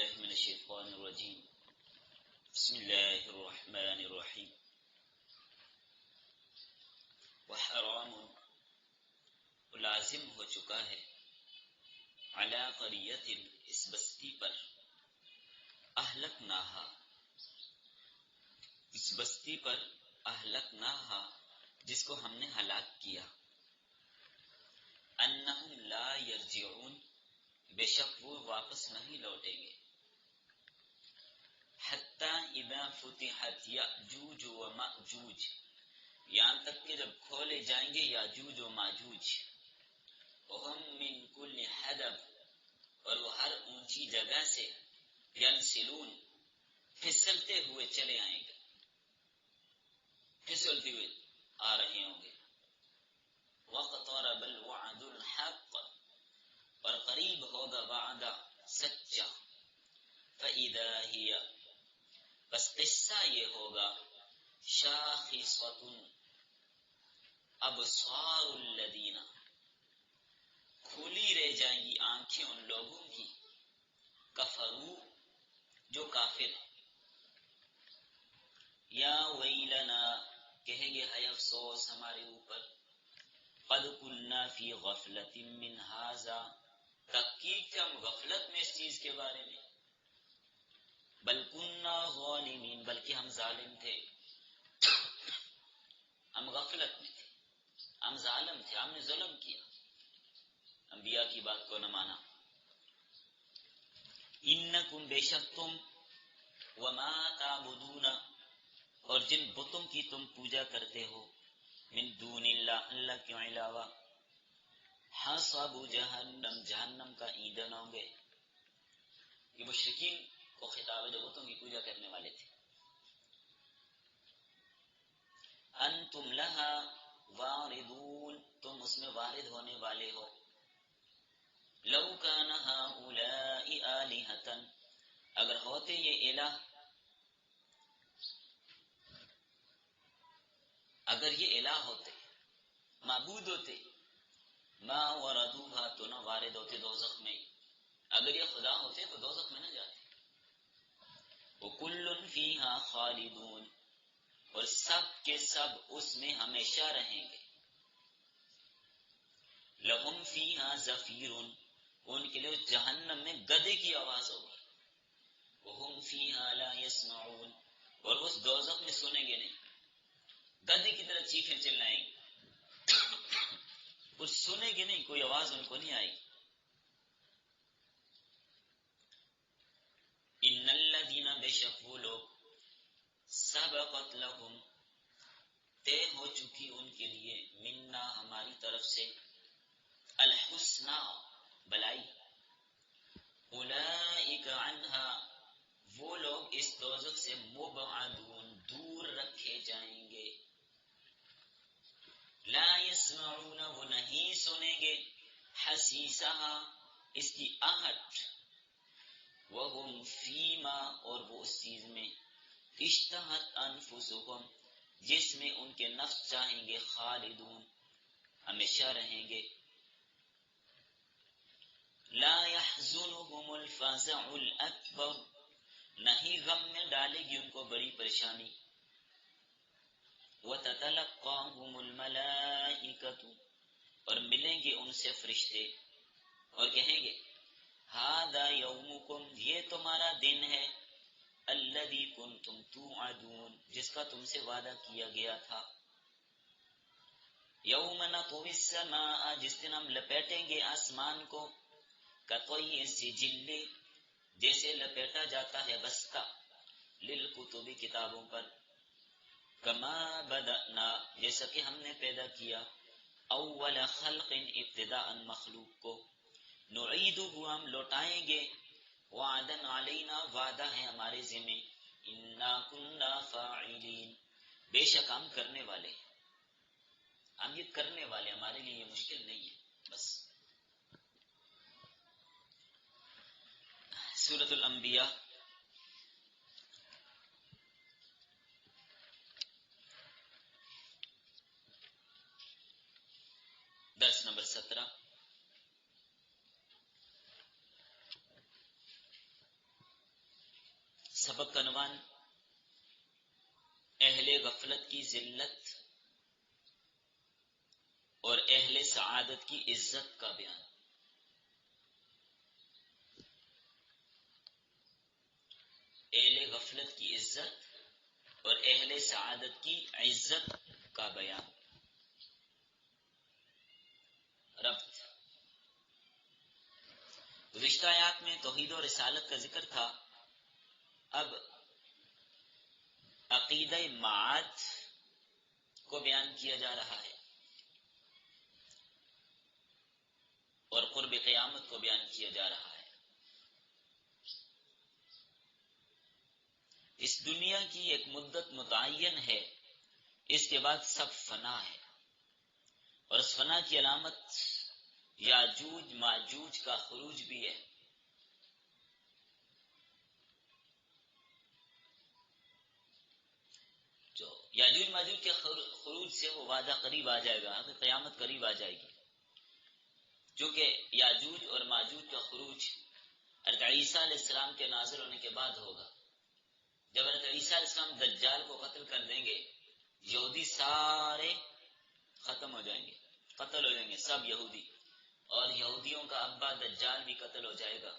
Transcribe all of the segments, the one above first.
بالله من الشیطان الرجیم بسم اللہ الرحمن الرحیم وحرام لازم ہو چکا ہے علی قریۃ اس بستی پر اہلکناہا اس بستی پر اہلکناہا جس کو ہم نے ہلاک کیا انہم لا یرجعون بے شک وہ واپس نہیں لوٹیں گے حتی اذا فتحت یأجوج و مأجوج یہاں تک کہ جب کھولے جائیں گے یاجوج و ماجوج وہم من کل حدب اور وہ ہر اونچی جگہ سے ینسلون پھسلتے ہوئے چلے آئیں گے پھسلتے ہوئے آ رہے ہوں گے وقترب الوعد الحق اور قریب ہوگا وعدہ سچا فَإِذَا هِيَ بس قصہ یہ ہوگا شاخصۃ ابصار الذین کھلی رہ جائیں گی آنکھیں ان لوگوں کی کفروا جو کافر ہیں یا ویلنا کہیں گے ہے افسوس ہمارے اوپر قد كنا فی غفلۃ من ھذا تحقیق ہم غفلت میں اس چیز کے بارے میں بل كنا ظالمین بلکہ ہم ظالم تھے ہم غفلت میں تھے ہم ظالم تھے ہم نے ظلم کیا انبیاء کی بات کو نہ مانا انکم بے شک تم وما تعبدون اور جن بتوں کی تم پوجا کرتے ہو من دون اللہ اللہ کے علاوہ حصب جہنم جہنم کا ایندھن ہوں گے یہ مشرکین کو خطاب ہے جو بتوں کی پوجا کرنے والے تھے انتم لہا واردون تم اس میں وارد ہونے والے ہو لو کان ہؤلاء آلہۃ اگر ہوتے یہ الہ اگر یہ الہ ہوتے معبود ہوتے ما وردوها تو نہ وارد ہوتے دوزخ میں اگر یہ خدا ہوتے تو دوزخ میں نہ جاتے وکل فیہا خالدون اور سب کے سب اس میں ہمیشہ رہیں گے لہم فیہا زفیر ان کے لیے جہنم میں گدے کی آواز ہوگی وہم فیہا لا یسمعون اور وہ اس دوزخ میں سنیں گے نہیں گدے کی طرح چیخیں چلائیں گے کچھ سنیں گے نہیں کوئی آواز ان کو نہیں آئے گی ان الذین بے شک وہ لوگ سبقت لہم طے ہو چکی ان کے لیے منا ہماری طرف سے الحسنی بلائی اولئک عنہا وہ لوگ اس دوزخ سے مبعدون دور رکھے جائیں گے لا یسمعون وہ نہیں سنیں گے حسیسہا اس کی آہٹ وہم فیما اور وہ اس چیز میں اشتہت انفسہم جس میں ان کے نفس چاہیں گے خالدون ہمیشہ رہیں گے لا يحزنهم الفزع الاکبر نہیں غم میں ڈالے گی ان کو بڑی پریشانی وتتلقاهم الملائکۃ اور ملیں گے ان سے فرشتے اور کہیں گے ھذا یومکم یہ تمہارا دن ہے الذی کنتم توعدون جس کا تم سے وعدہ کیا گیا تھا یوم نطوی السماء جس دن ہم لپیٹیں گے آسمان کو کطی السجل جیسے لپیٹا جاتا ہے بستہ للکتب کتابوں پر کما بدأنا جیسا کہ ہم نے پیدا کیا اول خلق ابتداء مخلوق کو نعیدہ ہم لوٹائیں گے وعدن علینا وعدہ ہے ہمارے ذمہ انا کننا فاعلین بے شک ہم کرنے والے ہم یہ کرنے والے ہمارے لیے یہ مشکل نہیں ہے بس سورۃ الانبیاء درس نمبر 17 سبق کا عنوان اہل غفلت کی ذلت اور اہل سعادت کی عزت کا بیان۔ اہل غفلت کی عزت اور اہل سعادت کی عزت کا بیان۔ ربط گزشتہ آیات میں توحید و رسالت کا ذکر تھا، اب عقیدہ معاد کو بیان کیا جا رہا ہے اور قرب قیامت کو بیان کیا جا رہا ہے۔ اس دنیا کی ایک مدت متعین ہے، اس کے بعد سب فنا ہے، اور اس فنا کی علامت یاجوج ماجوج کا خروج بھی ہے۔ جو یاجوج ماجوج کے خروج سے وہ وعدہ قریب آ جائے گا، قیامت قریب آ جائے گی، چونکہ یاجوج اور ماجوج کا خروج حضرت عیسیٰ علیہ السلام کے نازل ہونے کے بعد ہوگا۔ جب حضرت عیسیٰ علیہ السلام دجال کو قتل کر دیں گے، یہودی سارے ختم ہو جائیں گے، قتل ہو جائیں گے سب یہودی، اور یہودیوں کا ابا دجال بھی قتل ہو جائے گا،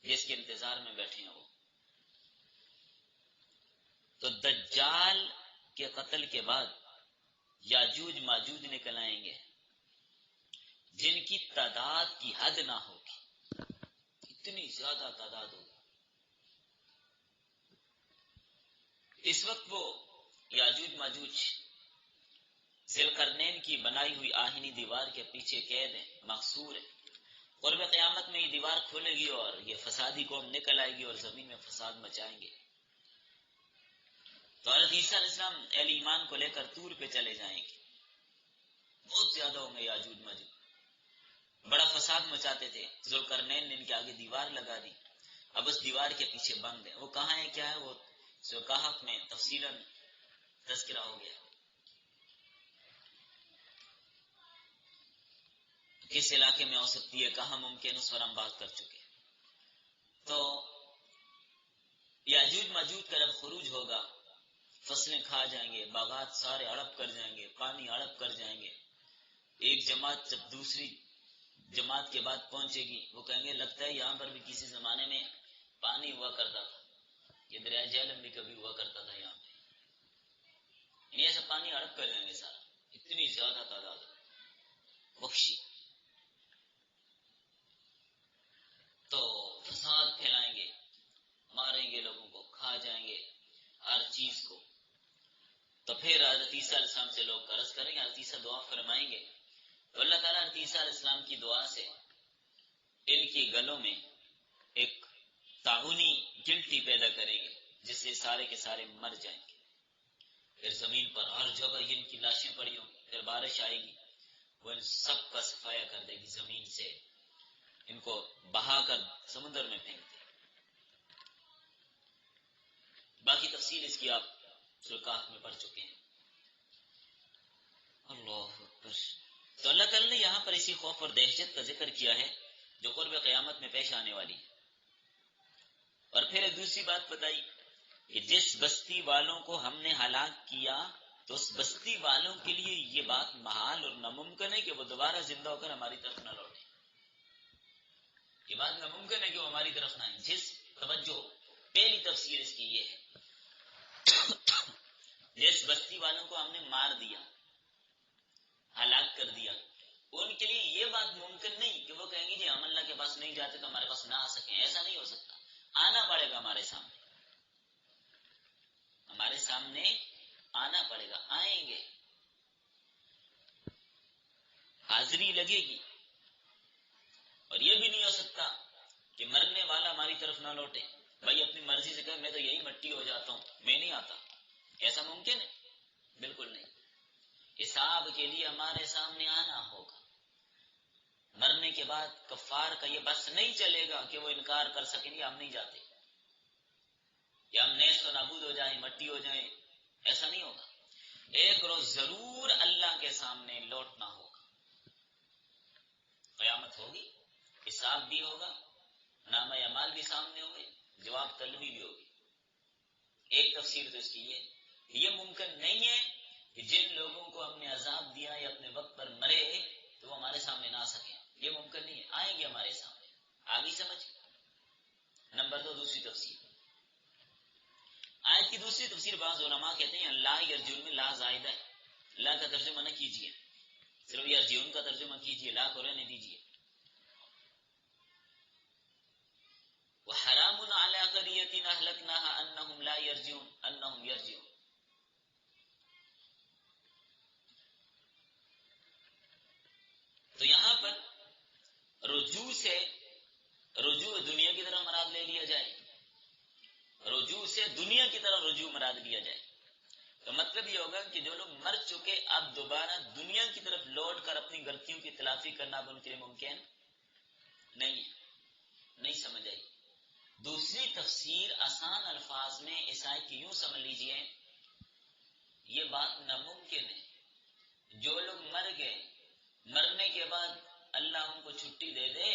جس کے انتظار میں بیٹھے ہیں وہ۔ تو دجال کے قتل کے بعد یاجوج ماجوج نکل آئیں گے، جن کی تعداد کی حد نہ ہوگی، اتنی زیادہ تعداد ہوگی۔ اس وقت وہ یاجوج ماجوج ذوالقرنین کی بنائی ہوئی آہنی دیوار کے پیچھے قید ہیں، محصور ہیں۔ قرب قیامت میں یہ دیوار کھولے گی اور یہ فسادی قوم نکل آئے گی اور زمین میں فساد مچائیں گے۔ تو حضرت عیسیٰ علیہ السلام اہل ایمان کو لے کر طور پہ چلے جائیں گے، بہت زیادہ ہوں گے یاجوج ماجوج، بڑا فساد مچاتے تھے۔ ذوالقرنین نے ان کے آگے دیوار لگا دی، اب اس دیوار کے پیچھے بند ہے۔ وہ کہاں ہے کیا ہے وہ کہف میں تفصیلاً تذکرہ ہو گیا، کس علاقے میں ہو سکتی ہے، کہاں ممکن، اس پر ہم بات کر چکے۔ تو یاجوج ماجوج کا جب خروج ہوگا، فصلیں کھا جائیں گے، باغات سارے ہڑپ کر جائیں گے، پانی ہڑپ کر جائیں گے۔ ایک جماعت جب دوسری جماعت کے بعد پہنچے گی، وہ کہیں گے لگتا ہے یہاں پر بھی کسی زمانے میں پانی ہوا کرتا تھا، یہ دریائے جہلم بھی کبھی ہوا کرتا تھا یہاں پہ، یعنی ایسا پانی ہڑپ کر جائیں گے سارا، اتنی زیادہ تعداد وحشی۔ تو فساد پھیلائیں گے، ماریں گے لوگوں کو، کھا جائیں گے ہر چیز کو۔ تو پھر حضرت عیسیٰ علیہ السلام سے لوگ عرض کریں گے، حضرت عیسیٰ دعا فرمائیں گے، تو اللہ تعالیٰ حضرت عیسیٰ علیہ السلام کی دعا سے ان کی گلوں میں ایک تعاونی گلٹی پیدا کریں گے، جس سے سارے کے سارے مر جائیں گے۔ پھر زمین پر ہر جگہ ان کی لاشیں پڑی ہوں، پھر بارش آئے گی، وہ ان سب کا صفایا کر دے گی زمین سے، ان کو بہا کر سمندر میں پھینک دے۔ باقی تفصیل اس کی آپ سلکات میں پڑھ چکے ہیں۔ اللہ اکبر۔ تو اللہ تعالیٰ نے یہاں پر اسی خوف اور دہشت کا ذکر کیا ہے جو قرب قیامت میں پیش آنے والی ہے، اور پھر ایک دوسری بات بتائی کہ جس بستی والوں کو ہم نے ہلاک کیا تو اس بستی والوں کے لیے یہ بات محال اور ناممکن ہے کہ وہ دوبارہ زندہ ہو کر ہماری طرف نہ لوٹیں۔ یہ بات ناممکن ہے کہ وہ ہماری طرف نہ آئیں۔ توجہ، پہلی تفسیر اس کی یہ ہے، جس بستی والوں کو ہم نے مار دیا، ہلاک کر دیا، ان کے لیے یہ بات ممکن نہیں کہ وہ کہیں گے جی ہم اللہ کے پاس نہیں جاتے تو ہمارے پاس نہ آ سکیں، ایسا نہیں ہو سکتا۔ آنا پڑے گا ہمارے سامنے، ہمارے سامنے آنا پڑے گا، آئیں گے، حاضری لگے گی۔ اور یہ بھی نہیں ہو سکتا کہ مرنے والا ہماری طرف نہ لوٹے، بھائی اپنی مرضی سے کہے میں تو یہی مٹی ہو جاتا ہوں، میں نہیں آتا، ایسا ممکن ہے؟ بالکل نہیں۔ حساب کے لیے ہمارے سامنے آنا ہوگا۔ مرنے کے بعد کفار کا یہ بس نہیں چلے گا کہ وہ انکار کر سکیں گے ہم نہیں جاتے، یا ہم نیست و نابود ہو جائیں، مٹی ہو جائیں، ایسا نہیں ہوگا۔ ایک روز ضرور اللہ کے سامنے لوٹنا ہوگا، قیامت ہوگی، حساب بھی ہوگا، نامہ اعمال بھی سامنے ہوں گے، جواب طلبی بھی تفسیر تو اس کی یہ ممکن نہیں ہے کہ جن لوگوں کو ہم نے عذاب دیا یا اپنے وقت پر مرے تو وہ ہمارے سامنے نہ آ سکیں. یہ ممکن نہیں ہے، آئیں گے ہمارے سامنے. آگے سمجھ. نمبر 2 دوسری تفسیر. آیت کی دوسری تفسیر بعض علماء کہتے ہیں اللہ یرجون میں لا زائدہ ہے. اللہ کا ترجمہ نہ کیجیے، صرف یرجون کا ترجمہ کیجیے، لا کو رہنے دیجیے. وحرام علی قریۃ اہلکناها انہم لا یرجون انہم یرجون. تو یہاں پر رجوع دنیا کی طرف مراد لے لیا جائے، رجوع سے دنیا کی طرف رجوع مراد لیا جائے تو مطلب یہ ہوگا کہ جو لوگ مر چکے اب دوبارہ دنیا کی طرف لوٹ کر اپنی غلطیوں کی تلافی کرنا اب ان کے لیے ممکن نہیں ہے. نہیں سمجھ آئی. دوسری تفسیر آسان الفاظ میں اس آیت کی یوں سمجھ لیجئے، یہ بات ناممکن ہے. جو لوگ مر گئے، مرنے کے بعد اللہ ان کو چھٹی دے دے،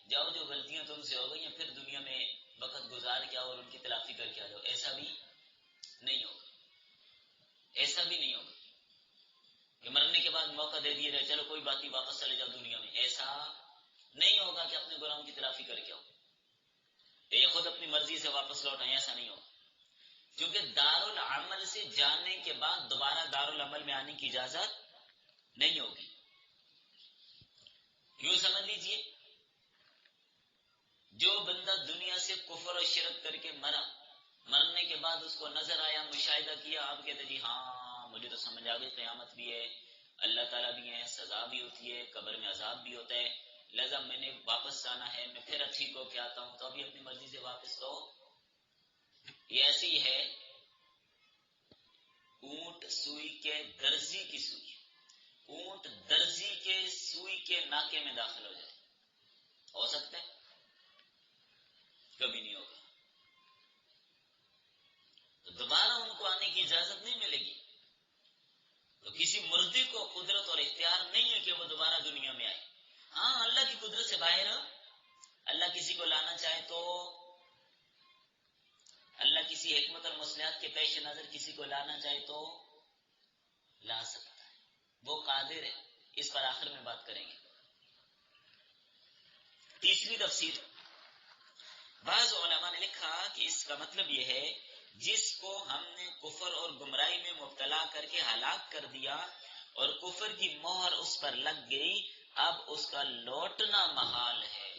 جاؤ جو غلطیاں تم سے ہو گئی ہیں پھر دنیا میں وقت گزار کے آؤ اور ان کی تلافی کر کے آ جاؤ. ایسا بھی نہیں ہوگا. ایسا بھی نہیں ہوگا کہ مرنے کے بعد موقع دے دیے رہے چلو کوئی بات نہیں واپس چلے جاؤ دنیا میں. ایسا نہیں ہوگا کہ اپنے گناہوں کی تلافی کر کے آؤ، یہ خود اپنی مرضی سے واپس لوٹیں. ایسا نہیں ہوگا کیونکہ دارالعمل سے جانے کے بعد دوبارہ دارالعمل میں آنے کی اجازت نہیں ہوگی. یوں سمجھ لیجئے، جو بندہ دنیا سے کفر و شرک کر کے مرنے کے بعد اس کو نظر آیا، مشاہدہ کیا، آپ کہتے جی ہاں مجھے تو سمجھ آ گئی قیامت بھی ہے، اللہ تعالیٰ بھی ہے، سزا بھی ہوتی ہے، قبر میں عذاب بھی ہوتا ہے، لہذا میں نے واپس آنا ہے، میں پھر ٹھیک ہو کے آتا ہوں، تو ابھی اپنی مرضی سے واپس تو یہ ایسی ہے اونٹ سوئی کے درزی کی سوئی. اونٹ درزی کے سوئی کے ناکے میں داخل ہو جائے، ہو سکتا ہے؟ کبھی نہیں ہوگا. تو دوبارہ ان کو آنے کی اجازت نہیں ملے گی. تو کسی مردے کو قدرت اور اختیار نہیں ہے کہ وہ دوبارہ دنیا میں آئے. ہاں اللہ کی قدرت سے باہر اللہ کسی کو لانا چاہے تو اللہ کسی حکمت اور مصلحت کے پیش نظر کسی کو لانا چاہے تو لا سکتا ہے، وہ قادر ہے. اس پر آخر میں بات کریں گے. تیسری تفسیر، بعض علماء نے لکھا کہ اس کا مطلب یہ ہے جس کو ہم نے کفر اور گمراہی میں مبتلا کر کے ہلاک کر دیا اور کفر کی مہر اس پر لگ گئی، اب اس کا لوٹنا محال ہے.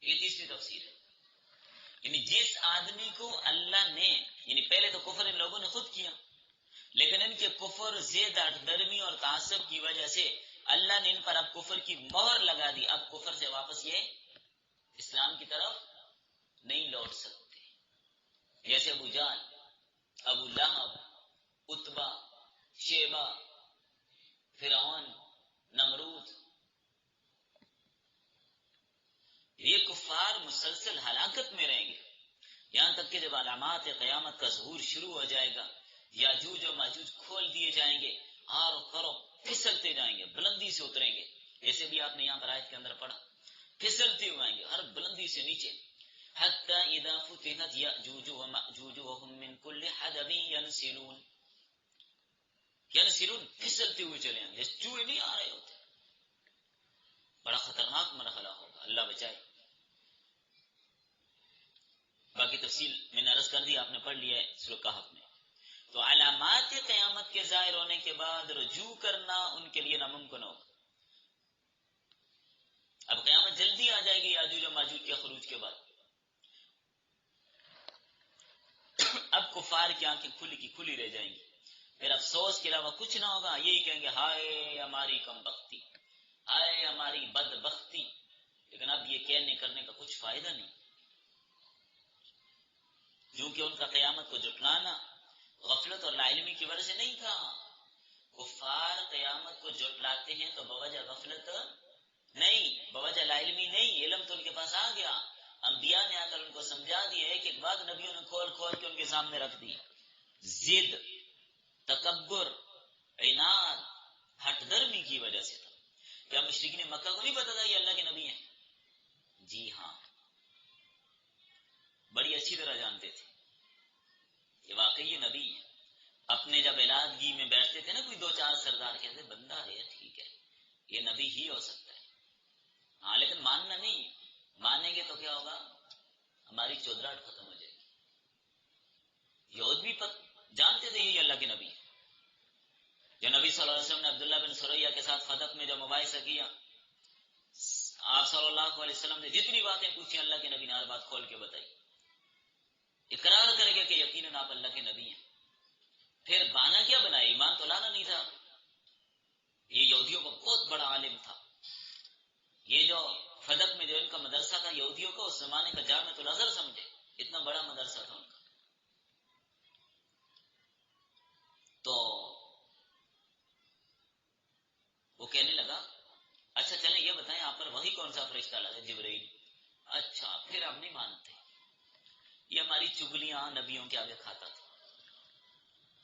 یہ تیسری تفسیر ہے. یعنی جس آدمی کو اللہ نے، یعنی پہلے تو کفر ان لوگوں نے خود کیا، لیکن ان کے کفر، زید درمی اور تعصب کی وجہ سے اللہ نے ان پر اب کفر کی مہر لگا دی. اب کفر سے واپس یہ اسلام کی طرف نہیں لوٹ سکتے. جیسے ابو جہل، ابو لہب، عتبہ، شیبہ، فرعون، نمرود، یہ کفار مسلسل ہلاکت میں رہیں گے یہاں تک کہ جب علامات قیامت کا ظہور شروع ہو جائے گا، یاجوج و ماجوج کھول دیے جائیں گے، آر کرو پھسلتے جائیں گے، بلندی سے اتریں گے. ایسے بھی آپ نے یہاں پر آیت کے اندر پڑھا، پھسلتے ہوئے آئیں گے ہر بلندی سے نیچے. حتی اذا فتحت یاجوج و ماجوج وهم من کل حدب ینسلون، پھسلتے ہوئے چلے آئیں گے، چوہے نہیں آ رہے ہوتے. بڑا خطرناک مرحلہ ہوگا، اللہ بچائے. باقی تفصیل میں نے عرض کر دی، آپ نے پڑھ لیا ہے سورہ کہف میں. تو علامات قیامت کے ظاہر ہونے کے بعد رجوع کرنا ان کے لیے ناممکن ہوگا. اب قیامت جلدی آ جائے گی یاجوج و ماجوج کے خروج کے بعد. اب کفار کی آنکھیں کھلی کی کھلی رہ جائیں گی، پھر افسوس کے علاوہ کچھ نہ ہوگا. یہی کہیں گے ہائے ہماری کم بختی، ہائے ہماری بدبختی. لیکن اب یہ کہنے کرنے کا کچھ فائدہ نہیں، کیونکہ ان کا قیامت کو جھٹلانا غفلت اور لاعلمی کی وجہ سے نہیں تھا. کفار قیامت کو جھٹلاتے ہیں تو بوجہ غفلت نہیں، بوجہ لاعلمی نہیں، علم تو ان کے پاس آ گیا. انبیاء نے آ کر ان کو سمجھا دیا ہے کہ ایک بات نبیوں نے کھول کھول کے ان کے سامنے رکھ دی. ضد، تکبر، عناد، ہٹ درمی کی وجہ سے تھا. کیا مشرکین مکہ کو نہیں پتا تھا یہ اللہ کے نبی ہیں؟ جی ہاں، بڑی اچھی طرح جانتے تھے کہ واقعی یہ نبی تھے نا کوئی 2-4 سردار کہتے بندہ ہے ٹھیک ہے یہ نبی ہی ہو سکتا ہے، ہاں لیکن ماننا نہیں، مانیں گے تو کیا ہوگا، ہماری چودراہٹ ختم ہو جائے گی۔ یہود بھی جانتے تھے یہ اللہ کے نبی ہے۔ جو نبی صلی اللہ علیہ وسلم نے عبداللہ بن سریہ کے ساتھ فتح میں جو مباحثہ کیا، آپ صلی اللہ علیہ وسلم نے جتنی باتیں پوچھی اللہ کے نبی نے ہر بات کھول کے بتائی، اقرار کر گئے کہ یقیناً آپ اللہ کے نبی ہیں۔ پھر بہانہ کیا بنایا، ایمان تو لانا نہیں تھا۔ یہ یہودیوں کا بہت بڑا عالم تھا، یہ جو فدق میں جو ان کا مدرسہ تھا یہودیوں کا، اس زمانے کا جامعۃ الازہر سمجھے، اتنا بڑا مدرسہ تھا ان کا۔ تو وہ کہنے لگا اچھا چلیں یہ بتائیں آپ پر وہی کون سا فرشتہ لایا، جبرائیل۔ اچھا پھر آپ نہیں مانتے، یہ ہماری چگلیاں نبیوں کے آگے کھاتا تھا۔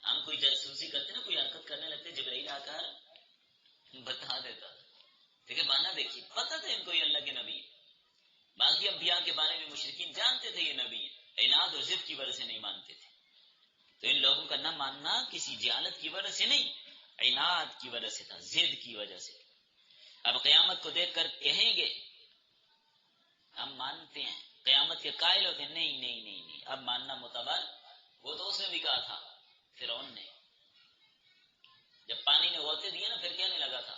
ہم کوئی جاسوسی کرتے نا، کوئی حرکت کرنے لگتے، جبرائیل آ کر بتا دیتا تھا۔ دیکھیں بانا دیکھیے، پتہ تھا ان کو یہ اللہ کے نبی ہے۔ باقی انبیاء کے بارے میں مشرکین جانتے تھے یہ نبی ہے، عناد اور ضد کی وجہ سے نہیں مانتے تھے۔ تو ان لوگوں کا نہ ماننا کسی جہالت کی وجہ سے نہیں، عناد کی وجہ سے تھا، ضد کی وجہ سے۔ اب قیامت کو دیکھ کر کہیں گے ہم مانتے ہیں، قیامت کے قائل ہوتے ہیں نہیں نہیں نہیں نہیں، اب ماننا معتبر۔ وہ تو اس نے بھی کہا تھا فرعون نے، جب پانی نے غوطے دیے نا پھر کہنے لگا تھا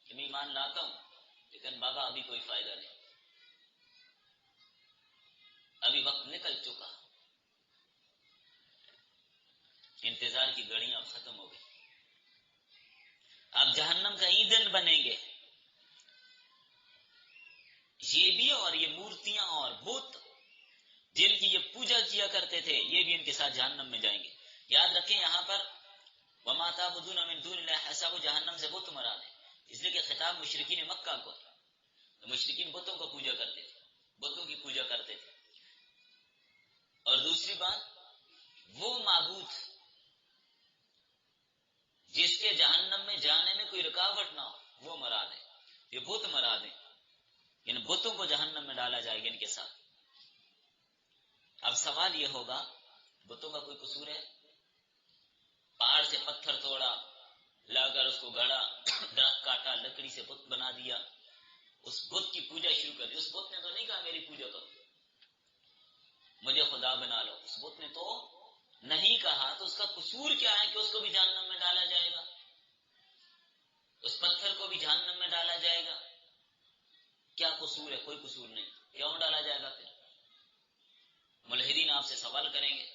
کہ میں ایمان لاتا ہوں لیکن بابا ابھی کوئی فائدہ نہیں، ابھی وقت نکل چکا، انتظار کی گھڑیاں اب ختم ہو گئی، اب جہنم کا ایندھن بنیں گے یہ بھی، اور یہ مورتیاں اور بت جن کی یہ پوجا کیا کرتے تھے یہ بھی ان کے ساتھ جہنم میں جائیں گے۔ یاد رکھیں یہاں پر وما تعبدون من دون اللہ، ایسا وہ جہنم سے بت مراد ہے، اس لیے کہ خطاب مشرکین مکہ کو ہے۔ تو مشرکین بتوں کو پوجا کرتے تھے، بتوں کی پوجا کرتے تھے۔ اور دوسری بات وہ معبود جس کے جہنم میں جانے میں کوئی رکاوٹ نہ ہو وہ مراد ہے، یہ بت مراد ہے، ان بتوں کو جہنم میں ڈالا جائے گا ان کے ساتھ۔ اب سوال یہ ہوگا بتوں کا کوئی قصور ہے؟ پہاڑ سے پتھر توڑا، لا کر اس کو گڑا، درخت کاٹا، لکڑی سے بت بنا دیا، اس بت کی پوجا شروع کر دی۔ اس بت نے تو نہیں کہا میری پوجا کرو، مجھے خدا بنا لو، اس بت نے تو نہیں کہا، تو اس کا قصور کیا ہے کہ اس کو بھی جہنم میں ڈالا جائے گا، اس پتھر کو بھی جہنم میں ڈالا جائے گا؟ کیا قصور ہے؟ کوئی قصور نہیں، کیوں ڈالا جائے گا؟ پھر ملحدین آپ سے سوال کریں گے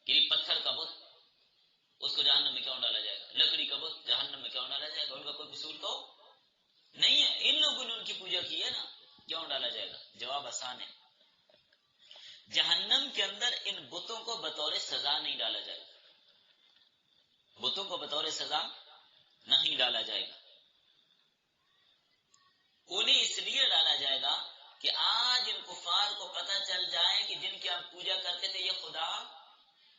کہ پتھر کا بت اس کو جہنم میں کیوں ڈالا جائے گا، لکڑی کا بت جہنم میں کیوں ڈالا جائے گا؟ ان کا کوئی قصور تو نہیں ہے، ان لوگوں نے ان کی پوجا کی ہے نا، کیوں ڈالا جائے گا؟ جواب آسان ہے، جہنم کے اندر ان بتوں کو بطور سزا نہیں ڈالا جائے گا، بتوں کو بطور سزا نہیں ڈالا جائے گا، انہیں اس لیے ڈالا جائے گا کہ آج ان کفار کو پتہ چل جائے کہ جن کی آپ پوجا کرتے تھے یہ خدا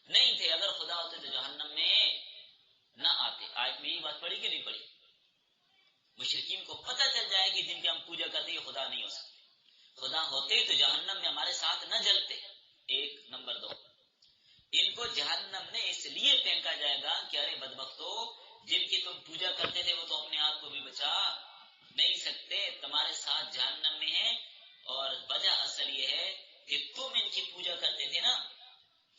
نہیں تھے، اگر خدا ہوتے تو جہنم میں نہ آتے۔ آیت میں یہ بات پڑھی کہ نہیں پڑھی؟ مشرکین کو پتہ چل جائے کہ جن کی ہم پوجا کرتے یہ خدا نہیں ہو سکتے، خدا ہوتے تو جہنم میں ہمارے ساتھ نہ جلتے۔ ایک نمبر 2، ان کو جہنم میں اس لیے پھینکا جائے گا کہ ارے بدبختو، جن کی تم پوجا کرتے تھے وہ تو اپنے آپ کو بھی بچا نہیں سکتے، تمہارے ساتھ جہنم میں ہیں، اور وجہ اصل یہ ہے کہ تم ان کی پوجا کرتے تھے نا،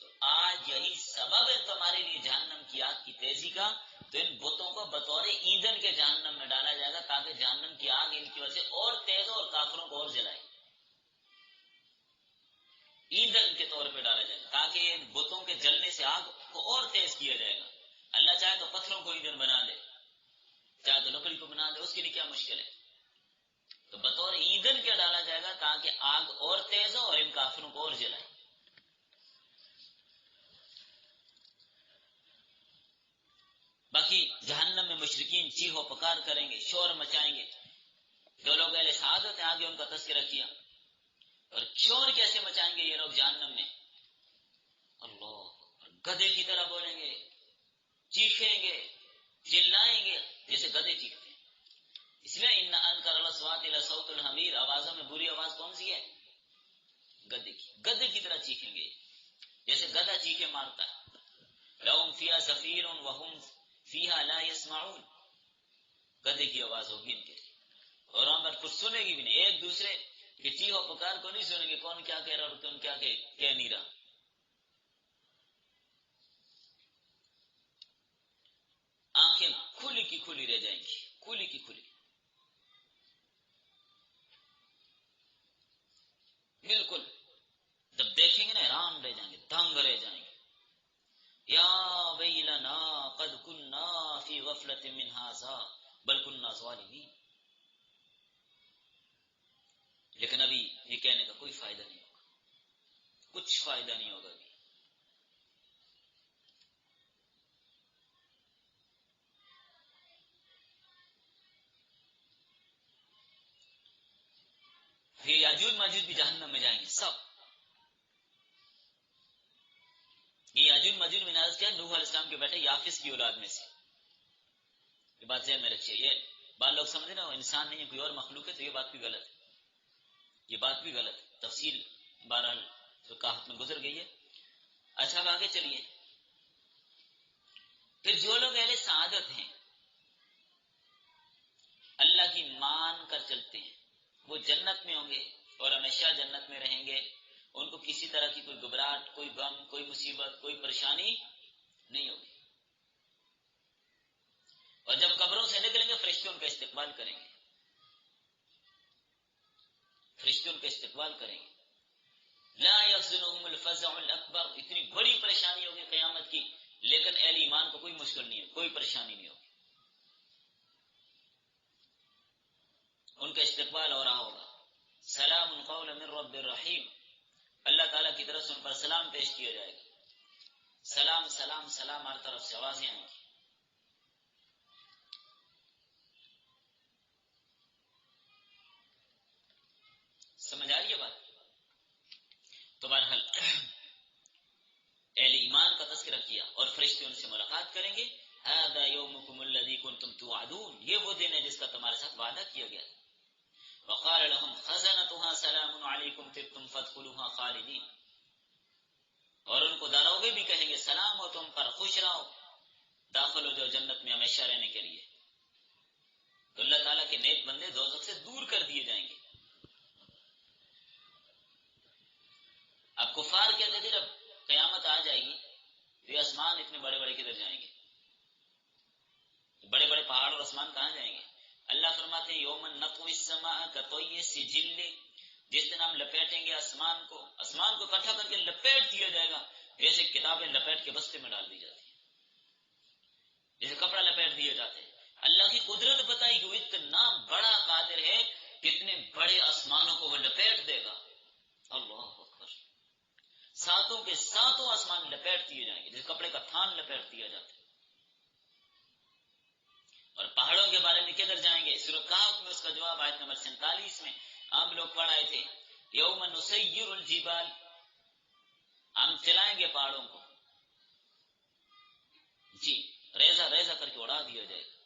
تو آج یہی سبب ہے تمہارے لیے جہنم کی آگ کی تیزی کا، تو ان بتوں کو بطور ایندھن کے جہنم میں ڈالا جائے گا تاکہ جہنم کی آگ ان کی وجہ سے اور تیز ہو اور کافروں کو اور جلائے، ایندھن کے طور پہ ڈالا جائے گا تاکہ ان بتوں کے جلنے سے آگ کو اور تیز کیا جائے گا۔ اللہ چاہے تو پتھروں کو ایندھن بنا دے، چاہے تو لکڑی کو بنا دے، اس کے لیے کیا مشکل ہے؟ تو بطور ایندھن کیا ڈالا جائے گا تاکہ آگ اور تیز ہو اور ان کافروں کو اور جلائے۔ باقی جہنم میں مشرکین چیخو پکار کریں گے، شور مچائیں گے۔ جو لوگ اہل سعادت ہیں آگے ان کا تذکرہ کیا، اور شور کیسے مچائیں گے یہ لوگ جہنم میں؟ اللہ، گدھے کی طرح بولیں گے، چیخیں گے، چلائیں گے جیسے گدھے چیختے ہیں۔ اس لیے ان انکر الاصوات لصوت الحمیر، آوازوں میں بری آواز کون سی ہے؟ گدھے کی، گدھے کی طرح چیخیں گے جیسے گدھا چیخے مارتا ہے۔ لہم فیہا زفیر وہم فیہا لا یسمعون، گدھے کی آواز ہوگی ان کے لیے، اور وہاں پر کچھ سنے گی بھی نہیں، ایک دوسرے کی چیخ و پکار کو نہیں سنیں گے، کون کیا کہہ رہا اور کون کیا کہہ نہیں رہا۔ آنکھیں کھلی کی کھلی رہ جائیں گی، کھلی کی کھلی، بالکل جب دیکھیں گے نا حیران رہ جائیں گے، دنگ رہ جائیں گے، یا ویلنا قد کننا فی غفلت من ھذا بل کننا ظالمین۔ لیکن ابھی یہ کہنے کا کوئی فائدہ نہیں ہوگا، کچھ فائدہ نہیں ہوگا ابھی۔ پھر یاجوج ماجوج بھی جہنم میں جائیں گے سب۔ یہ یاجوج ماجوج میں ناز کیا، نوح علیہ السلام کے بیٹے یافس کی اولاد میں سے، یہ بات ذہن میں رکھیے۔ یہ بعض لوگ سمجھ رہے ہو انسان نہیں ہے کوئی اور مخلوق ہے، تو یہ بات بھی غلط ہے، یہ بات بھی غلط ہے، تفصیل بہرحال فقاہت میں گزر گئی ہے۔ اچھا اب آگے چلیے، پھر جو لوگ اہل سعادت ہیں، اللہ کی مان کر چلتے ہیں، وہ جنت میں ہوں گے اور ہمیشہ جنت میں رہیں گے، ان کو کسی طرح کی کوئی گھبراہٹ، کوئی غم، کوئی مصیبت، کوئی پریشانی نہیں ہوگی۔ اور جب قبروں سے نکلیں گے فرشتے ان کا استقبال کریں گے، فرشتے ان کا استقبال کریں گے۔ لا يحزنهم الفزع الاکبر، اتنی بڑی پریشانی ہوگی قیامت کی، لیکن اہل ایمان کو کوئی مشکل نہیں ہے، کوئی پریشانی نہیں ہوگی، ان کا استقبال ہو رہا ہوگا۔ سلام قولا من رب الرحیم، اللہ تعالیٰ کی طرف سے ان پر سلام پیش کیا جائے گا، سلام سلام سلام ہر طرف سے آوازیں آئیں گی۔ سمجھ آ رہی ہے بات؟ تو بہرحال اہل ایمان کا تذکرہ کیا اور فرشتے ان سے ملاقات کریں گے۔ ھذا یومکم الذی کنتم توعدون، یہ وہ دن ہے جس کا تمہارے ساتھ وعدہ کیا گیا۔ وقال لهم خزنتها سلام علیکم طبتم فادخلوها خالدین، اور ان کو داروغے بھی کہیں گے سلام ہو تم پر، خوش رہو، داخل ہو جاؤ جنت میں ہمیشہ رہنے کے لیے۔ تو اللہ تعالیٰ کے نیک بندے دوزخ سے دور کر دیے جائیں گے۔ اب کفار کہتے تھے جب قیامت آ جائے گی تو یہ آسمان اتنے بڑے بڑے کدھر جائیں گے، بڑے بڑے پہاڑ اور آسمان کہاں جائیں گے؟ اللہ فرماتے ہیں یوم نطوی السماء کطی السجل، جس دن ہم لپیٹیں گے آسمان کو اکٹھا کر کے لپیٹ دیا جائے گا، جیسے کتابیں لپیٹ کے بستے میں ڈال دی جاتی ہیں، جیسے کپڑا لپیٹ دیے جاتے ہیں۔ اللہ کی قدرت بتائی کہ وہ اتنا بڑا قادر ہے، کتنے بڑے آسمانوں کو وہ لپیٹ دے گا۔ اللہ اکبر، ساتوں کے ساتوں آسمان لپیٹ دیے جائیں گے جیسے کپڑے کا تھان لپیٹ دیا جاتا ہے۔ اور پہاڑوں کے بارے میں کدھر جائیں گے؟ سورۃ کہف میں اس کا جواب آیت نمبر 47 میں آپ لوگ پڑھ آئے تھے، یوم نسیر الجبال، ہم چلائیں گے پہاڑوں کو، جی ریزہ ریزہ کر کے اڑا دیا جائے گا۔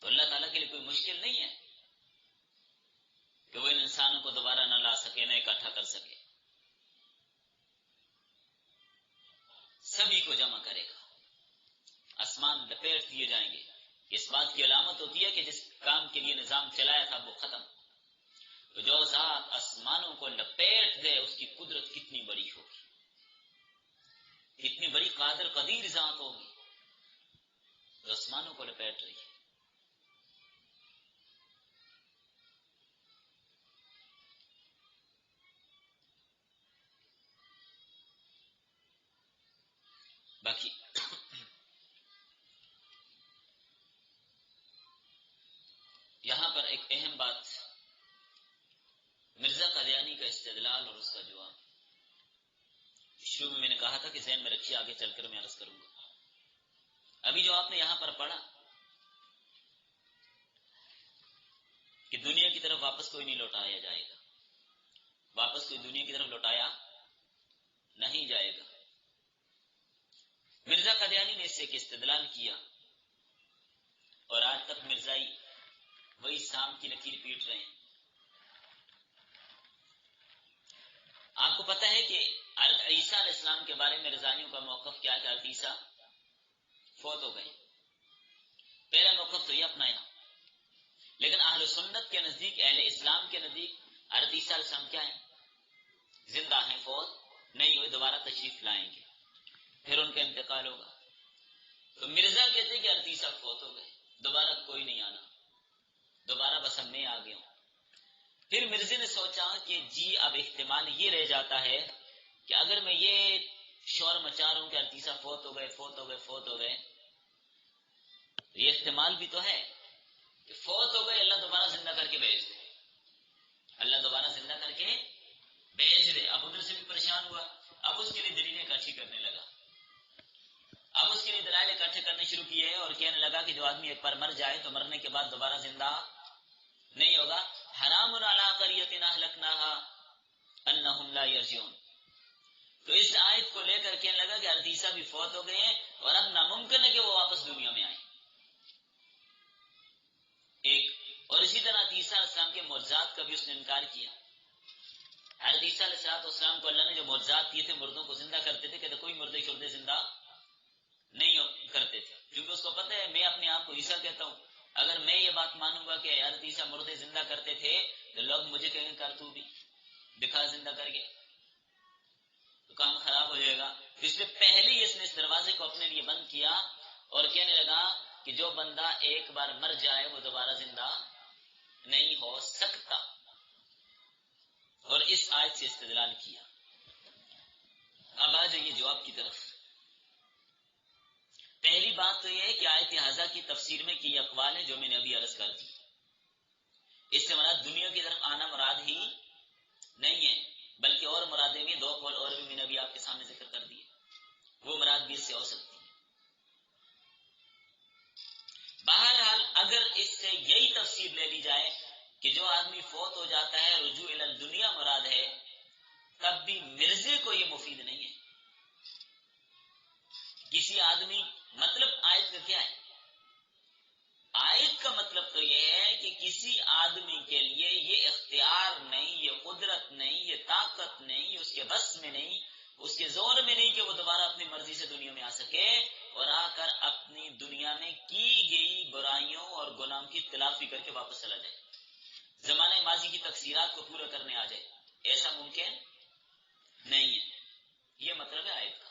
تو اللہ تعالیٰ کے لیے کوئی مشکل نہیں ہے کہ وہ ان انسانوں کو دوبارہ نہ لا سکے، نہ اکٹھا کر سکے، سبھی کو جمع کرے گا، آسمان لپیٹ دیے جائیں گے۔ اس بات کی علامت ہوتی ہے کہ جس کام کے لیے نظام چلایا تھا وہ ختم۔ تو جو ذات آسمانوں کو لپیٹ دے اس کی قدرت کتنی بڑی ہوگی، کتنی بڑی قادر قدیر ذات ہوگی جو آسمانوں کو لپیٹ رہی ہے۔ باقی یہاں پر ایک اہم بات، مرزا قادیانی کا استدلال اور اس کا جواب، شروع میں نے کہا تھا کہ ذہن میں رکھیے، آگے چل کر میں عرض کروں گا۔ ابھی جو آپ نے یہاں پر پڑھا کہ دنیا کی طرف واپس کوئی نہیں لوٹایا جائے گا، واپس کوئی دنیا کی طرف لوٹایا نہیں جائے گا، مرزا قادیانی نے اس سے ایک استدلال کیا، اور آج تک مرزائی وہی سام کی لکیر پیٹ رہے ہیں۔ آپ کو پتہ ہے کہ حضرت عیسیٰ علیہ السلام کے بارے میں مرزائیوں کا موقف کیا کہ عرطیسہ فوت ہو گئے. پہلا موقف تو یہ اپنایا. لیکن اہل سنت کے نزدیک، اہل اسلام کے نزدیک عرطیسہ علیہ السلام کیا ہیں؟ زندہ ہیں، فوت نہیں ہوئے، دوبارہ تشریف لائیں گے، پھر ان کا انتقال ہوگا. تو مرزا کہتے کہ عرطیسہ فوت ہو گئے، دوبارہ کوئی نہیں آنا، دوبارہ بس ہم میں آ گئے ہوں. پھر مرزا نے سوچا کہ جی اب احتمال یہ رہ جاتا ہے کہ اگر میں یہ شور مچا رہا ہوں کہ عرطیسہ فوت ہو گئے، فوت ہو گئے، فوت ہو گئے، یہ احتمال بھی تو ہے کہ فوت ہو گئے، اللہ دوبارہ زندہ کر کے بھیج دے، اللہ دوبارہ زندہ کر کے بھیج دے. اب ادھر سے بھی پریشان ہوا، اب اس کے لیے دلیلیں اکٹھی کرنے لگا. اب اس کے لیے دلائل اکٹھے کرنے شروع کیے اور کہنے لگا کہ جو آدمی ایک بار مر جائے تو مرنے کے بعد دوبارہ زندہ نہیں ہوگا. حرام علی قریۃ اہلکناها انہم لا یرجعون. تو اس آیت کو لے کر کہنے لگا کہ عرطیسہ بھی فوت ہو گئے ہیں اور اب ناممکن ہے کہ وہ واپس دنیا میں آئیں. ایک اور اسی طرح عیسیٰ علیہ السلام کے معجزات کا بھی اس نے انکار کیا. حضرت عیسیٰ علیہ السلام کو اللہ نے جو معجزات دیے تھے، مردوں کو زندہ کرتے تھے، کہتے کوئی مردے شردے زندہ نہیں کرتے تھے، کیونکہ اس کو پتہ ہے میں اپنے آپ کو عیسیٰ کہتا ہوں، اگر میں یہ بات مانوں گا کہ حضرت عیسیٰ مردے زندہ کرتے تھے تو لوگ مجھے کہیں گے کر تو بھی دکھا زندہ کر کے، تو کام خراب ہو جائے گا. اس لیے پہلے ہی اس نے اس دروازے کو اپنے لیے بند کیا اور کہنے لگا کہ جو بندہ ایک بار مر جائے وہ دوبارہ زندہ نہیں ہو سکتا، اور اس آیت سے استدلال کیا. اب آ جائیے جواب کی طرف. پہلی بات تو یہ ہے کہ آیت ہذا کی تفسیر میں کی اقوال ہیں جو میں نے ابھی عرض کر دی. اس سے مراد دنیا کی طرف آنا مراد ہی نہیں ہے، بلکہ اور مرادیں بھی، دو قول اور بھی میں نے ابھی آپ کے سامنے ذکر کر دیے، وہ مراد بھی اس سے ہو سکتی ہے. بہرحال اگر اس سے یہی تفسیر لے لی جائے کہ جو آدمی فوت ہو جاتا ہے رجوع الی الدنیا مراد ہے، تب بھی مرزے کو یہ مفید نہیں ہے. کسی آدمی، مطلب آیت کا کیا ہے؟ آیت کا مطلب تو یہ ہے کہ کسی آدمی کے لیے یہ اختیار نہیں، یہ قدرت نہیں، یہ طاقت نہیں، اس کے بس میں نہیں، اس کے زور میں نہیں کہ وہ دوبارہ اپنی مرضی سے دنیا میں آ سکے اور آ کر اپنی دنیا میں کی گئی برائیوں اور گناہوں کی تلافی کر کے واپس چلا جائے، زمانہ ماضی کی تقصیرات کو پورا کرنے آ جائے. ایسا ممکن نہیں ہے. یہ مطلب ہے آیت کا.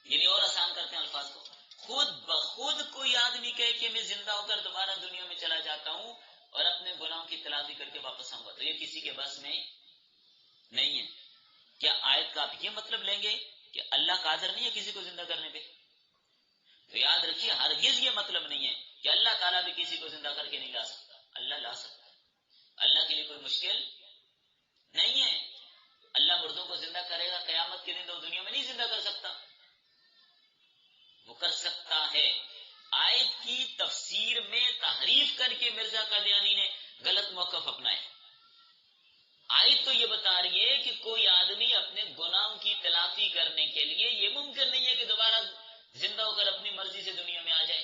یعنی اور آسان کرتے ہیں الفاظ کو، خود بخود کوئی آدمی کہے کہ میں زندہ ہو کر دوبارہ دنیا میں چلا جاتا ہوں اور اپنے گناہوں کی تلافی کر کے واپس آؤں گا، تو یہ کسی کے بس میں نہیں ہے. کیا آیت کا آپ یہ مطلب لیں گے کہ اللہ قادر نہیں ہے کسی کو زندہ کرنے پہ؟ تو یاد رکھیے ہرگز یہ مطلب نہیں ہے کہ اللہ تعالیٰ بھی کسی کو زندہ کر کے نہیں لا سکتا. اللہ لا سکتا ہے، اللہ کے لیے کوئی مشکل نہیں ہے. اللہ مردوں کو زندہ کرے گا قیامت کے دن، تو دنیا میں نہیں زندہ کر سکتا، وہ کر سکتا ہے. آیت کی تفسیر میں تحریف کر کے مرزا قادیانی نے غلط موقف اپنایا. آیت تو یہ بتا رہی ہے کہ کوئی آدمی اپنے گناہوں کی تلافی کرنے کے لیے یہ ممکن نہیں ہے کہ دوبارہ زندہ ہو کر اپنی مرضی سے دنیا میں آ جائے.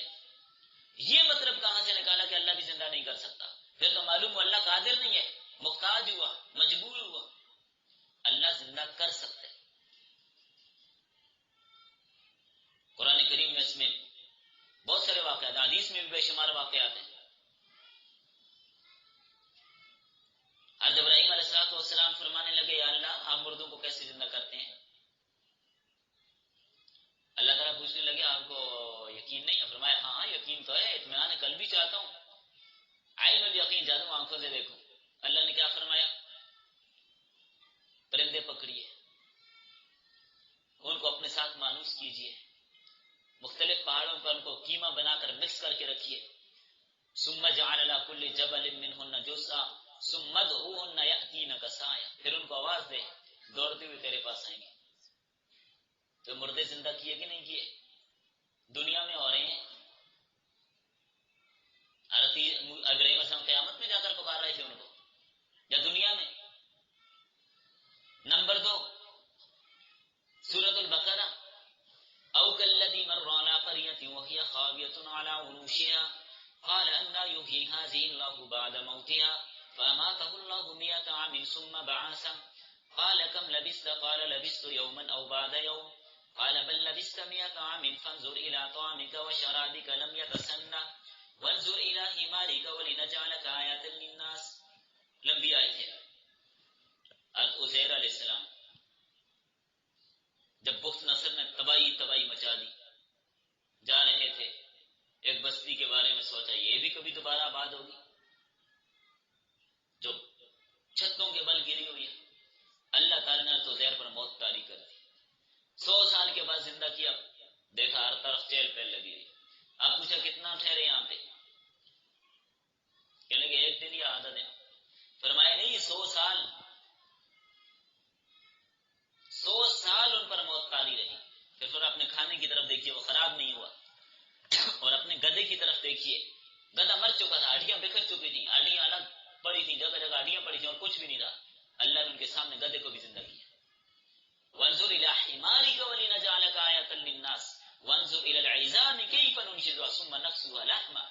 یہ مطلب کہاں سے نکالا کہ اللہ بھی زندہ نہیں کر سکتا؟ پھر تو معلوم ہو اللہ قادر نہیں ہے، محتاج ہوا، مجبور ہوا. اللہ زندہ کر سکتا ہے. قرآن کریم میں اس میں بہت سارے واقعات، حدیث میں بھی بے شمار واقعات ہیں. حضرت ابراہیم علیہ السلام فرمانے لگے یا اللہ آپ مردوں کو کیسے زندہ کرتے ہیں؟ اللہ تعالیٰ پوچھنے لگے آپ کو یقین نہیں ہے؟ فرمایا ہاں یقین تو ہے، اطمینان کل بھی چاہتا ہوں، عین الیقین چاہتا ہوں، آنکھوں سے دیکھو. اللہ نے کیا فرمایا؟ پرندے پکڑیے، ان کو اپنے ساتھ مانوس کیجیے، مختلف پہاڑوں پر ان کو کیما بنا کر مکس کر کے رکھیے. ثم جعل على كل جبل منهن جزءا ثم ادعوهن ياتينك سعيا، پھر ان کو آواز دے دوڑتے ہوئے تیرے پاس آئیں گے. تو مردے زندہ کیے کہ نہیں کیے؟ دنیا میں ہو رہے ہیں. ابراہیم علیہ السلام قیامت میں جا کر پکار رہے تھے ان کو، یا دنیا میں؟ نمبر 2 سورۃ البقرہ، او کالذی مر علی قریۃ وہی خاویۃ علی عروشها قال أن يحيي هذه الله بعد موتها فأماته الله 100 عام ثم بعثه قال كم لبثت قال لبثت يوما أو بعد يوم قال بل لبثت 100 عام فانظر إلى طعامك وشرابك لم يتسنى وانظر إلى حمارك ولنجعلك آية للناس. لمبی آئے تھے. عزیر علیہ السلام جب بخت نصر نے تباہی مچا دی، جا رہے تھے، ایک بستی کے بارے میں سوچا یہ بھی کبھی دوبارہ آباد ہوگی جو چھتوں کے بل گری ہوئی ہے. اللہ تعالیٰ نے عزیر پر موت طاری کر دی. 100 سال کے بعد زندہ کیا، دیکھا ہر طرف چہل پہل لگی رہی. آپ پوچھا کتنا ٹھہرے یہاں پہ؟ کہنے لگے ایک دن یا آدھا دن. فرمایا نہیں، 100 سال. 100 سال ان پر موت طاری رہی. پھر اپنے کھانے کی طرف دیکھیے، وہ خراب نہیں ہوا. اور اپنے گدے کی طرف دیکھیے، گدھا مر چکا تھا، ہڈیاں بکھر چکی تھیں، ہڈیاں الگ پڑی تھیں، جگہ جگہ ہڈیاں پڑی تھیں اور کچھ بھی نہیں رہا. اللہ نے ان کے سامنے گدے کو بھی زندہ کیا. وانظر الى حمارك ولنجعلك آية للناس وانظر الى العظام كيف ننشزها ثم نكسوها لحما.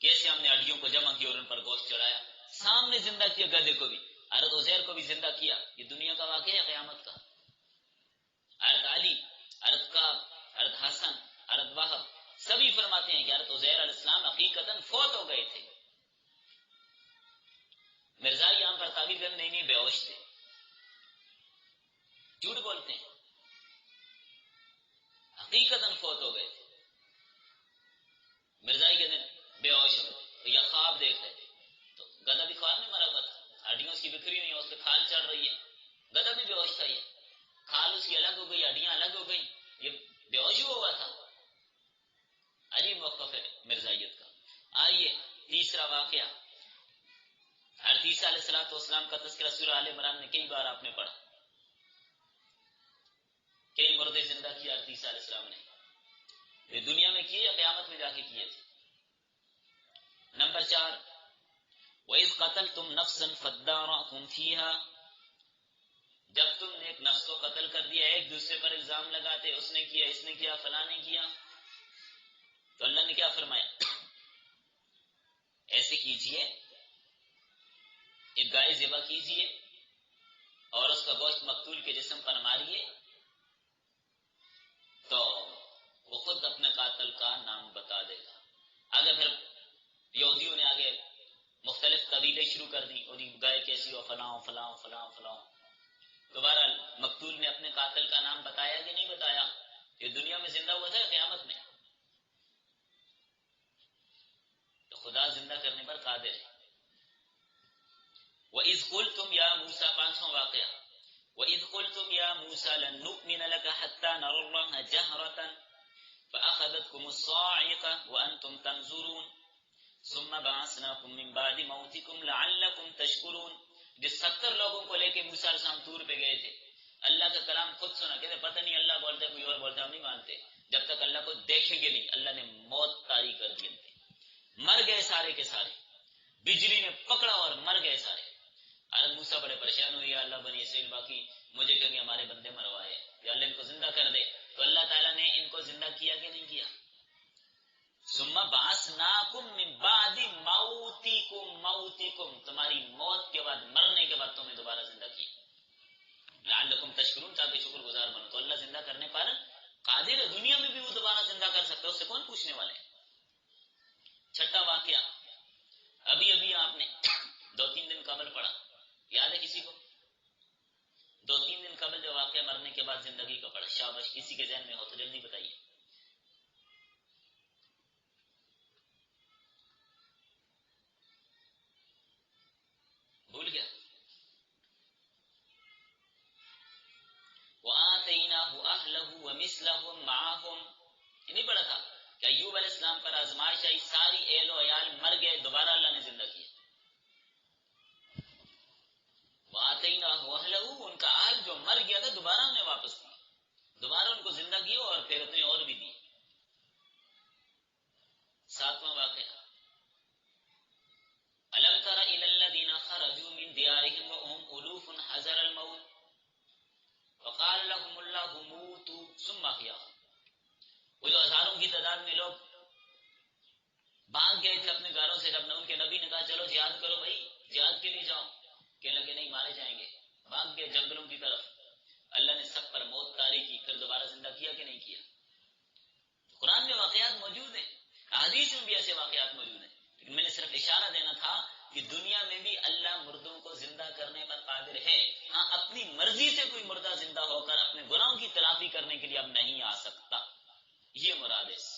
کیسے ہم نے ہڈیوں کو جمع کیا اور ان پر گوشت چڑھایا. سامنے زندہ کیا گدے کو بھی، حضرت عزیر کو بھی زندہ کیا. یہ دنیا کا واقعہ ہے قیامت کا. حضرت علی، حضرت کعب، حضرت حسن، حضرت وہب سبھی فرماتے ہیں کہ حضرت عزیر علیہ السلام حقیقتاً فوت ہو گئے تھے. مرزا یہاں پر تعبیر کرنے نہیں، بے ہوش تھے، جھوٹ بولتے ہیں، حقیقتاً فوت ہو گئے تھے. مرزائی کے دن بے ہوش ہو گئے یا خواب دیکھ رہے تھے تو گدھا بھی خواب میں مرا ہوا تھا، ہڈیاں اس کی بکھری نہیں، اس پہ کھال چڑھ رہی ہے. گدھا بھی بے ہوش تھا، یہ کھال اس کی الگ ہو گئی، ہڈیاں الگ ہو گئی، یہ بے ہوش ہوا تھا. عجیب موقف ہے مرزائیت کا. آئیے تیسرا واقعہ. حضرت عیسیٰ علیہ السلام کا تذکرہ سورہ آل عمران میں کئی بار آپ نے پڑھا. کئی مردے زندہ کیا حضرت عیسیٰ علیہ السلام نے. یہ دنیا میں کیے یا قیامت میں جا کے کیے تھے. نمبر 4، وَإِذْ قَتَلْتُمْ نَفْسًا فَادَّارَأْتُمْ فِيهَا. جب تم نے ایک نفس کو قتل کر دیا، ایک دوسرے پر الزام لگاتے، اس نے کیا، اس نے کیا، فلاں نے کیا، تو اللہ نے کیا فرمایا؟ ایسے کیجئے، ایک گائے ذبح کیجئے اور اس کا گوشت مقتول کے جسم پر ماریے تو وہ خود اپنے قاتل کا نام بتا دے گا. آگے پھر یہودیوں نے آگے مختلف قبیلے شروع کر دی، اور گائے کیسی ہو، فلاں فلاں فلاں فلاں. دوبارہ مقتول نے اپنے قاتل کا نام بتایا کہ نہیں بتایا؟ یہ دنیا میں زندہ ہوا تھا قیامت میں؟ تو خدا زندہ کرنے پر قادر ہے. وَإِذْ قُلْتُمْ يَا مُوسَىٰ، 5واں واقعہ. وَإِذْ قُلْتُمْ يَا مُوسَىٰ لَن نُّؤْمِنَ لَكَ حَتَّىٰ نَرَى اللَّهَ جَهْرَةً فَأَخَذَتْكُمُ الصَّاعِقَةُ وَأَنْتُمْ تَنظُرُونَ ثُمَّ بَعَثْنَاكُم مِّن بَعْدِ مَوْتِكُمْ لَعَلَّكُمْ تَشْكُرُونَ. جس 70 لوگوں کو لے کے موسیٰ علیہ السلام طور پہ گئے تھے، اللہ کا کلام خود سنا، کہتے پتہ نہیں اللہ بولتا ہے کوئی اور بولتا ہے، ہم نہیں مانتے جب تک اللہ کو دیکھیں گے نہیں. اللہ نے موت طاری کر دی، مر گئے سارے کے سارے، بجلی نے پکڑا اور مر گئے سارے. حضرت موسیٰ بڑے پریشان ہوئے، یا اللہ بنی اسرائیل باقی مجھے کہیں گے ہمارے بندے مروائے، یا اللہ ان کو زندہ کر دے. تو اللہ تعالیٰ نے ان کو زندہ کیا کہ نہیں کیا؟ ثم بعثناکم من بعد موتکم، تمہاری موت کے بعد، مرنے کے بعد تمہیں دوبارہ زندہ کیا. لعلکم تشکرون، تاکہ شکر گزار بنو. تو اللہ زندہ کرنے پر قادر ہے، دنیا میں بھی وہ دوبارہ زندہ کر سکتا ہے، اس سے کون پوچھنے والے ہیں. 6واں واقعہ ابھی ابھی آپ نے 2-3 دن قبل پڑھا، یاد ہے کسی کو؟ 2-3 دن قبل جو واقعہ مرنے کے بعد زندگی کا پڑھا، شاباش، کسی کے ذہن میں ہو تو جلدی بتائیے. بھول گیا؟ وَآتَيْنَاهُ أَهْلَهُ وَمِثْلَهُمْ مَعَهُمْ. نہیں پڑھا تھا کہ ایوب علیہ السلام پر آزمائش آئی، ساری اہل و عیال مر گئے، دوبارہ اللہ نے زندہ کیا. وَآتَيْنَاهُ أَهْلَهُ، ان کا آل جو مر گیا تھا دوبارہ انہیں واپس کیا، دوبارہ ان کو زندہ کیا، اور پھر اتنے اور یہ مراد ہے